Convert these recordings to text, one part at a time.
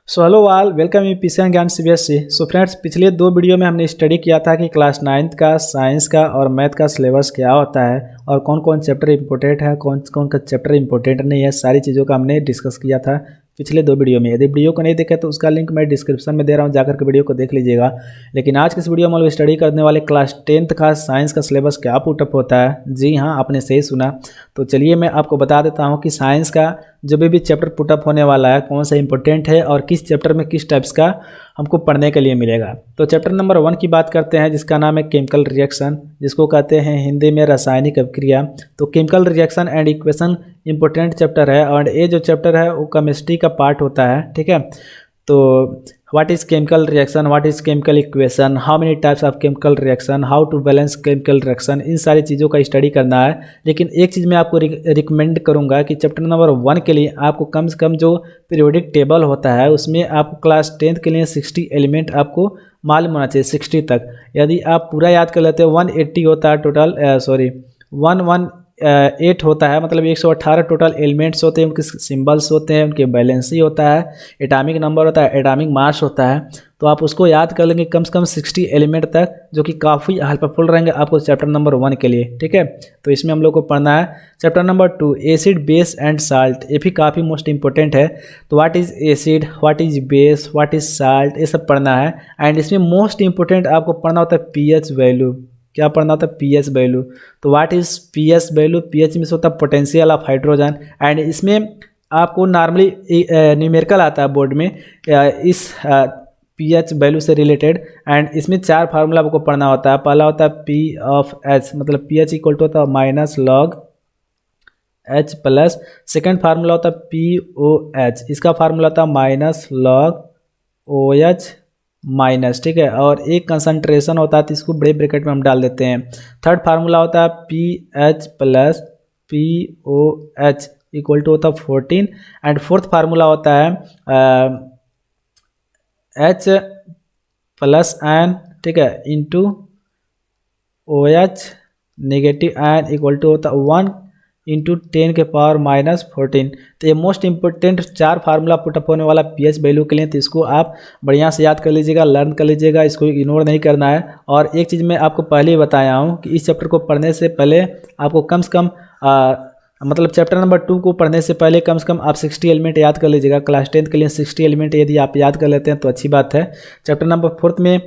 So hello all, welcome in PCN ज्ञान CBSE. So friends, पिछले दो वीडियो में हमने स्टडी किया था कि क्लास 9th का साइंस का और मैथ का सिलेबस क्या होता है और कौन कौन चैप्टर इंपॉर्टेंट है, कौन कौन का चैप्टर इंपॉर्टेंट नहीं है। सारी चीज़ों का हमने डिस्कस किया था पिछले दो वीडियो में। यदि वीडियो को नहीं देखे तो उसका लिंक मैं डिस्क्रिप्शन में दे रहा हूँ, जाकर के वीडियो को देख लीजिएगा। लेकिन आज की इस वीडियो में हम लोग स्टडी करने वाले क्लास 10th का साइंस का सिलेबस क्या पुटअप होता है। जी हाँ, आपने सही सुना। तो चलिए मैं आपको बता देता हूँ कि साइंस का जो भी चैप्टर पुटअप होने वाला है कौन सा इंपॉर्टेंट है और किस चैप्टर में किस टाइप्स का हमको पढ़ने के लिए मिलेगा। तो चैप्टर नंबर 1 की बात करते हैं, जिसका नाम है केमिकल रिएक्शन, जिसको कहते हैं हिंदी में रासायनिक अभिक्रिया। तो chemical reaction and equation important chapter है और ये जो चैप्टर है वो केमिस्ट्री का पार्ट होता है। ठीक है, तो what is chemical reaction, what is chemical equation, how many types of chemical reaction, how to balance chemical reaction, इन सारी चीज़ों का स्टडी करना है। लेकिन एक चीज़ मैं आपको रिकमेंड करूंगा कि चैप्टर नंबर 1 के लिए आपको कम से कम जो पीरियोडिक टेबल होता है उसमें आपको क्लास 10th के लिए 60 एलिमेंट आपको मालूम होना चाहिए, 60 तक। यदि आप पूरा याद कर लेते हैं 180 होता है टोटल, 118 होता है, मतलब 118 टोटल एलिमेंट्स होते हैं, उनके सिंबल्स होते हैं, उनके बैलेंसी होता है, एटॉमिक नंबर होता है, एटॉमिक मास होता है। तो आप उसको याद कर लेंगे कम से कम 60 एलिमेंट तक, जो कि काफ़ी हेल्पफुल रहेंगे आपको चैप्टर नंबर 1 के लिए। ठीक है, तो इसमें हम लोग को पढ़ना है chapter number 2 acid base and salt. ये भी काफ़ी मोस्ट इंपॉर्टेंट है। तो what is acid, what is base, what is salt, ये सब पढ़ना है। एंड इसमें मोस्ट इंपॉर्टेंट आपको पढ़ना होता है पीएच वैल्यू। क्या पढ़ना होता है? PH value. तो what is pH value? PH में होता है पोटेंशियल ऑफ हाइड्रोजन। एंड इसमें आपको नॉर्मली न्यूमेरिकल आता है बोर्ड में इस पीएच वैल्यू से रिलेटेड। एंड इसमें 4 फार्मूला आपको पढ़ना होता है। पहला होता है पी ऑफ एच, मतलब पीएच इक्वल टू होता है minus log H plus. Second formula होता है पी ओ एच, इसका फार्मूला होता है minus log O H minus. ठीक है, और एक कंसंट्रेशन होता है तो इसको बड़े ब्रैकेट में हम डाल देते हैं। थर्ड फार्मूला होता है P H plus P O H equal to होता है 14। एंड फोर्थ फार्मूला होता है एच प्लस एन, ठीक है, into O H negative N equal to होता है 1 इंटू 10 के पावर माइनस 14। तो ये मोस्ट इंपॉर्टेंट 4 फार्मूला पुटअप होने वाला पीएच वैल्यू के लिए। तो इसको आप बढ़िया से याद कर लीजिएगा, लर्न कर लीजिएगा, इसको इग्नोर नहीं करना है। और एक चीज़ मैं आपको पहले ही बताया हूँ कि इस चैप्टर को पढ़ने से पहले आपको कम से कम मतलब चैप्टर नंबर 2 को पढ़ने से पहले कम से कम आप 60 एलिमेंट याद कर लीजिएगा। क्लास 10th के लिए 60 एलिमेंट यदि आप याद कर लेते हैं तो अच्छी बात है। चैप्टर नंबर 4 में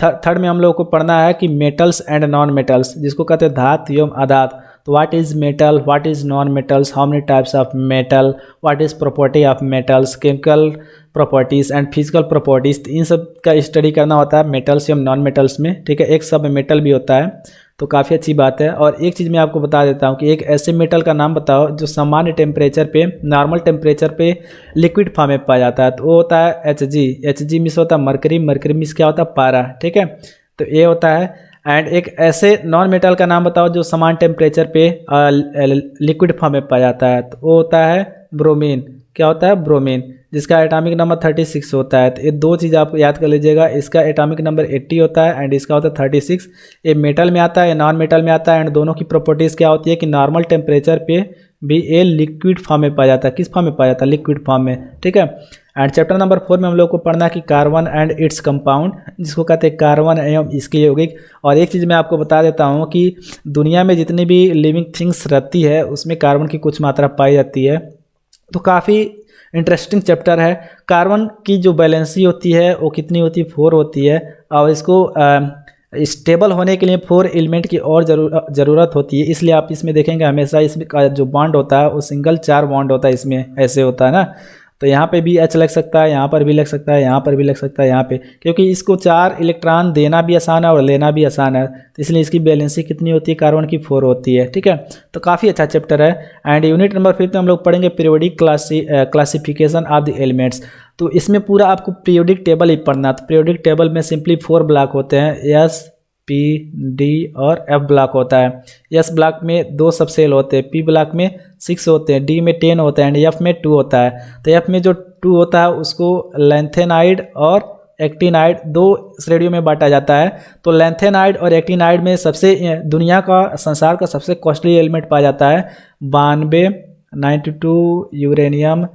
थर्ड में हम लोग को पढ़ना है कि मेटल्स एंड नॉन मेटल्स, जिसको कहते हैं धातु एवं अधातु। तो what is metal, what is non metals, how many types of metal, what is property of metals, chemical properties and physical properties. इन सब का स्टडी करना होता है मेटल्स एवं नॉन मेटल्स में। ठीक है, एक सब मेटल भी होता है, तो काफ़ी अच्छी बात है। और एक चीज़ मैं आपको बता देता हूँ कि एक ऐसे मेटल का नाम बताओ जो सामान्य टेम्परेचर पे, नॉर्मल टेम्परेचर पे लिक्विड फॉर्म में पाया जाता है। तो वो होता है Hg। Hg मिस होता है मरकरी, मरकरी मिस क्या होता है? पारा। ठीक है, तो ये होता है। एंड एक ऐसे नॉन मेटल का नाम बताओ जो समान टेम्परेचर पे लिक्विड फॉर्म में पाया जाता है। तो वो होता है ब्रोमीन। क्या होता है? ब्रोमीन, जिसका एटॉमिक नंबर 36 होता है। तो ये दो चीज़ आप याद कर लीजिएगा, इसका एटॉमिक नंबर 80 होता है एंड इसका होता है 36। ये मेटल में आता है, ये नॉन मेटल में आता है। एंड दोनों की प्रॉपर्टीज़ क्या होती है कि नॉर्मल टेम्परेचर पे भी ये लिक्विड फॉर्म में पाया जाता है। किस फॉर्म में पाया जाता है? लिक्विड फॉर्म में। ठीक है, एंड चैप्टर नंबर 4 में हम लोग को पढ़ना है कि कार्बन एंड इट्स कंपाउंड, जिसको कहते हैं कार्बन एवं इसके यौगिक। और एक चीज़ मैं आपको बता देता हूँ कि दुनिया में जितनी भी लिविंग थिंग्स रहती है उसमें कार्बन की कुछ मात्रा पाई जाती है। तो काफ़ी इंटरेस्टिंग चैप्टर है। कार्बन की जो बैलेंसी होती है वो कितनी होती है? 4 होती है। और इसको स्टेबल होने के लिए 4 एलिमेंट की और ज़रूरत होती है। इसलिए आप इसमें देखेंगे हमेशा इसमें जो बॉन्ड होता है वो सिंगल 4 बॉन्ड होता है, इसमें ऐसे होता है ना। तो यहाँ पे भी H लग सकता है, यहाँ पर भी लग सकता है, यहाँ पर भी लग सकता है, यहाँ पे, क्योंकि इसको 4 इलेक्ट्रॉन देना भी आसान है और लेना भी आसान है। तो इसलिए इसकी बैलेंसी कितनी होती है? कार्बन की 4 होती है। ठीक है, तो काफ़ी अच्छा चैप्टर है। एंड यूनिट नंबर 5 में हम लोग पढ़ेंगे periodic classification of the elements. तो इसमें पूरा आपको पीरियोडिक टेबल ही पढ़ना। तो पीरियोडिक टेबल में सिंपली 4 ब्लॉक होते हैं, एस, पी, डी और एफ ब्लॉक होता है। एस ब्लॉक में 2 सब सेल होते हैं, पी ब्लॉक में 6 होते हैं, डी में 10 होता है एंड एफ में 2 होता है। तो एफ में जो 2 होता है उसको लैंथेनाइड और एक्टिनाइड 2 श्रेणियों में बांटा जाता है। तो लैंथेनाइड और एक्टिनाइड में सबसे दुनिया का, संसार का सबसे कॉस्टली एलिमेंट पाया जाता है 92, 92 यूरेनियम,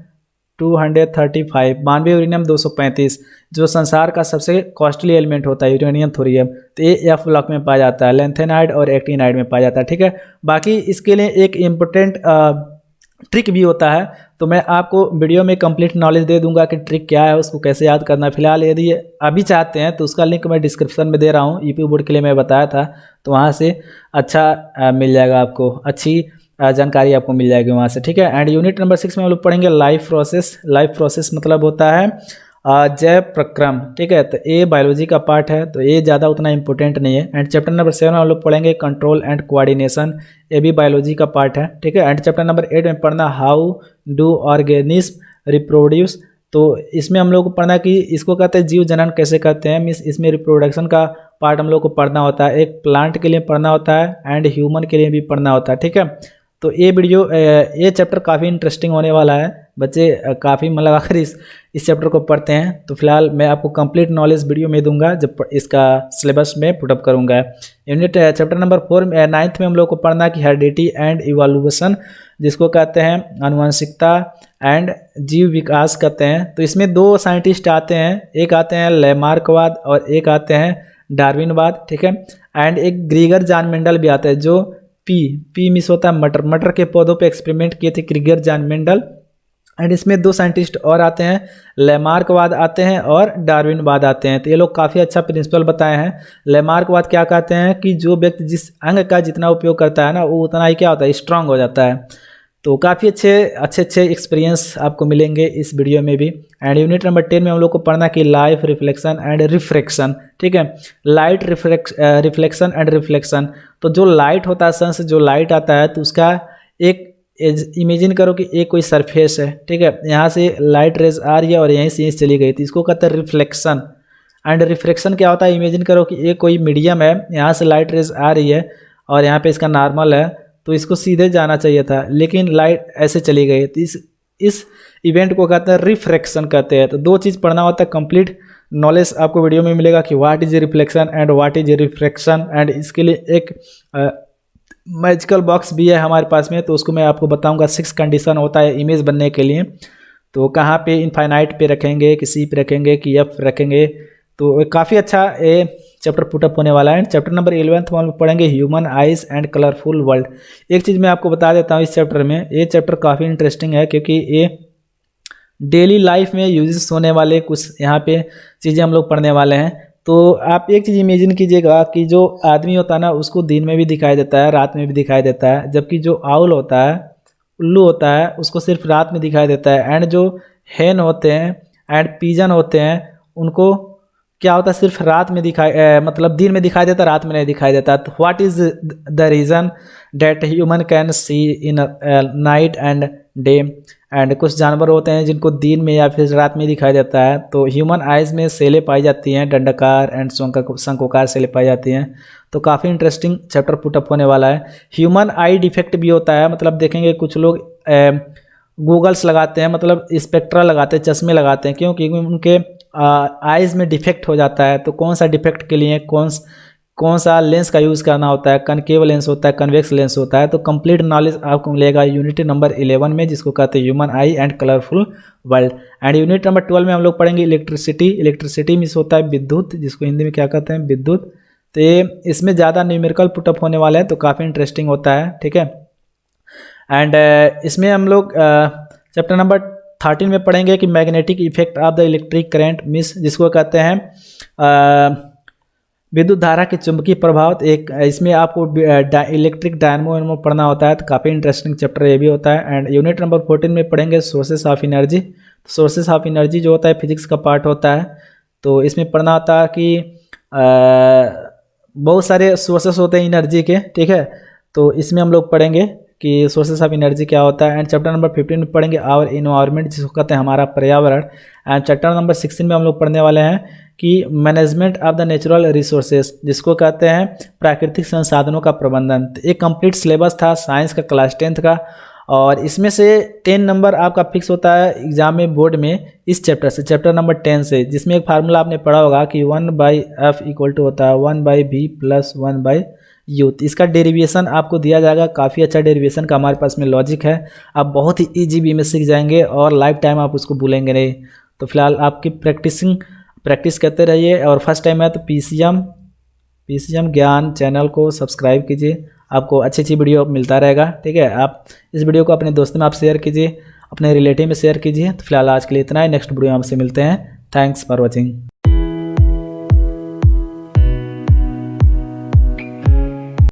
235, 92 यूरेनियम 235, जो संसार का सबसे कॉस्टली एलिमेंट होता है यूरेनियम थोरियम, तो ये एफ ब्लॉक में पाया जाता है, लैंथेनाइड और एक्टिनाइड में पाया जाता है। ठीक है, बाकी इसके लिए एक इम्पोर्टेंट ट्रिक भी होता है, तो मैं आपको वीडियो में कंप्लीट नॉलेज दे दूंगा कि ट्रिक क्या है, उसको कैसे याद करना है। फिलहाल यदि अभी चाहते हैं तो उसका लिंक मैं डिस्क्रिप्शन में दे रहा हूँ, यूपी बोर्ड के लिए मैं बताया था, तो वहाँ से अच्छा मिल जाएगा आपको, अच्छी जानकारी आपको मिल जाएगी वहाँ से। ठीक है, एंड यूनिट नंबर 6 में हम लोग पढ़ेंगे लाइफ प्रोसेस। लाइफ प्रोसेस मतलब होता है जैव प्रक्रम। ठीक है, तो ये बायोलॉजी का पार्ट है, तो ये ज़्यादा उतना इंपॉर्टेंट नहीं है। एंड चैप्टर नंबर 7 में हम लोग पढ़ेंगे कंट्रोल एंड कोऑर्डिनेशन, ये भी बायोलॉजी का पार्ट है। ठीक है, एंड चैप्टर नंबर 8 में पढ़ना हाउ डू ऑर्गेनिज्म रिप्रोड्यूस, तो इसमें हम लोग को पढ़ना कि इसको कहते हैं जीव जनन कैसे करते हैं, मीन्स इसमें रिप्रोडक्शन का पार्ट हम लोग को पढ़ना होता है, एक प्लांट के लिए पढ़ना होता है एंड ह्यूमन के लिए भी पढ़ना होता है। ठीक है, तो ये चैप्टर काफ़ी इंटरेस्टिंग होने वाला है, बच्चे काफ़ी मन लगाकर इस चैप्टर को पढ़ते हैं। तो फिलहाल मैं आपको कंप्लीट नॉलेज वीडियो में दूंगा जब इसका सिलेबस में पुटअप करूंगा। यूनिट चैप्टर नंबर 4 9th में हम लोग को पढ़ना कि हेरिडिटी एंड इवोल्यूशन, जिसको कहते हैं अनुवांशिकता एंड जीव विकास कहते हैं। तो इसमें दो साइंटिस्ट आते हैं, एक आते हैं लैमार्कवाद और एक आते हैं डार्विनवाद। ठीक है, एंड एक ग्रीगर जान मेंडल भी आता है, जो पी मिस होता है मटर के पौधों पे एक्सपेरिमेंट किए थे ग्रीगर जान मेंडल। एंड इसमें दो साइंटिस्ट और आते हैं, लैमार्कवाद आते हैं और डार्विनवाद आते हैं। तो ये लोग काफ़ी अच्छा प्रिंसिपल बताए हैं। लैमार्कवाद क्या कहते हैं कि जो व्यक्ति जिस अंग का जितना उपयोग करता है ना, वो उतना ही क्या होता है, स्ट्रांग हो जाता है। तो काफ़ी अच्छे एक्सपीरियंस आपको मिलेंगे इस वीडियो में भी। एंड यूनिट नंबर 10 में हम लोग को पढ़ना कि लाइफ रिफ्लेक्शन एंड रिफ्रैक्शन। ठीक है, लाइट रिफ्लेक्शन एंड रिफ्लेक्शन, तो जो लाइट होता है सन से जो लाइट आता है, तो उसका एक इमेजिन करो कि एक कोई सरफेस है। ठीक है, यहाँ से लाइट रेज आ रही है और यहीं से चली गई, तो इसको कहते हैं रिफ्लेक्शन। एंड रिफ्रैक्शन क्या होता है, इमेजिन करो कि एक कोई मीडियम है, यहाँ से लाइट रेज आ रही है और यहाँ पे इसका नॉर्मल है, तो इसको सीधे जाना चाहिए था, लेकिन लाइट ऐसे चली गई। तो इस इवेंट को कहते हैं रिफ्रैक्शन कहते हैं। तो दो चीज़ पढ़ना होता है, कंप्लीट नॉलेज आपको वीडियो में मिलेगा कि what is reflection and what is refraction. And इसके लिए एक मैजिकल बॉक्स भी है हमारे पास में, तो उसको मैं आपको बताऊंगा। 6 कंडीशन होता है इमेज बनने के लिए, तो कहाँ पे इनफाइनाइट पे रखेंगे, कि सी पे रखेंगे, कि एफ रखेंगे। तो काफ़ी अच्छा ये चैप्टर पुटअप होने वाला है। चैप्टर नंबर 11 में हम लोग पढ़ेंगे human eyes and colourful world. एक चीज़ मैं आपको बता देता हूँ इस चैप्टर में, ये चैप्टर काफ़ी इंटरेस्टिंग है, क्योंकि ये डेली लाइफ में यूजेस होने वाले कुछ यहाँ पे चीज़ें हम लोग पढ़ने वाले हैं। तो आप एक चीज़ इमेजिन कीजिएगा कि जो आदमी होता है ना, उसको दिन में भी दिखाई देता है, रात में भी दिखाई देता है, जबकि जो आउल होता है, उल्लू होता है, उसको सिर्फ रात में दिखाई देता है। एंड जो हेन होते हैं एंड पीजन होते हैं, उनको क्या होता है, सिर्फ रात में मतलब दिन में दिखाई देता है, रात में नहीं दिखाई देता। तो what is the reason that human can see in night and day. And कुछ जानवर होते हैं जिनको दिन में या फिर रात में दिखाई देता है। तो ह्यूमन आइज़ में सेलें पाई जाती हैं, दंडकार एंड शंक्वाकार सेलें पाई जाती हैं। तो काफ़ी इंटरेस्टिंग चैप्टर पुटअप होने वाला है। ह्यूमन आई डिफेक्ट भी होता है, मतलब देखेंगे कुछ लोग गूगल्स लगाते हैं, मतलब स्पेक्ट्रा लगाते हैं, चश्मे लगाते हैं, क्योंकि उनके आइज़ में डिफेक्ट हो जाता है। तो कौन सा डिफेक्ट के लिए कौन सा लेंस का यूज़ करना होता है, कनकेव लेंस होता है, कन्वेक्स लेंस होता है। तो कंप्लीट नॉलेज आपको मिलेगा यूनिट नंबर 11 में, जिसको कहते हैं human I and colourful world. And unit number 12 में हम लोग पढ़ेंगे इलेक्ट्रिसिटी मीन्स होता है विद्युत, जिसको हिंदी में क्या कहते हैं, विद्युत। तो ये इसमें ज़्यादा न्यूमेरिकल पुटअप होने वाला है, तो काफ़ी इंटरेस्टिंग होता है। ठीक है, एंड इसमें हम लोग चैप्टर नंबर 13 में पढ़ेंगे कि magnetic effect of the electric current means, जिसको कहते हैं विद्युत धारा के चुंबकीय प्रभाव। एक इसमें आपको इलेक्ट्रिक डायनमो पढ़ना होता है, तो काफ़ी इंटरेस्टिंग चैप्टर ये भी होता है। एंड यूनिट नंबर 14 में पढ़ेंगे sources of energy. Sources of energy जो होता है फिजिक्स का पार्ट होता है, तो इसमें पढ़ना होता है कि बहुत सारे सोर्सेस होते हैं एनर्जी के। ठीक है, तो इसमें हम लोग पढ़ेंगे कि सोर्सेस ऑफ एनर्जी क्या होता है। एंड चैप्टर नंबर 15 में पढ़ेंगे आवर इन्वायरमेंट, जिसको कहते हैं हमारा पर्यावरण। एंड चैप्टर नंबर 16 में हम लोग पढ़ने वाले हैं कि management of the natural resources, जिसको कहते हैं प्राकृतिक संसाधनों का प्रबंधन। एक कंप्लीट सिलेबस था साइंस का क्लास 10th का, और इसमें से 10 नंबर आपका फिक्स होता है एग्जाम में बोर्ड में इस चैप्टर से, चैप्टर नंबर 10 से, जिसमें एक फार्मूला आपने पढ़ा होगा कि 1/f इक्वल टू होता है 1/v + 1/u यूथ। इसका डेरिवेशन आपको दिया जाएगा, काफ़ी अच्छा डेरिवेशन का हमारे पास में लॉजिक है। आप बहुत ही ईजी वे में सीख जाएंगे और लाइफ टाइम आप उसको भूलेंगे नहीं। तो फिलहाल आपकी प्रैक्टिस करते रहिए, और फर्स्ट टाइम है तो पीसीएम ज्ञान चैनल को सब्सक्राइब कीजिए, आपको अच्छी अच्छी वीडियो मिलता रहेगा। ठीक है, आप इस वीडियो को अपने दोस्तों में आप शेयर कीजिए, अपने रिलेटिव में शेयर कीजिए। तो फिलहाल आज के लिए इतना ही, नेक्स्ट वीडियो में आपसे मिलते हैं। Thanks for watching.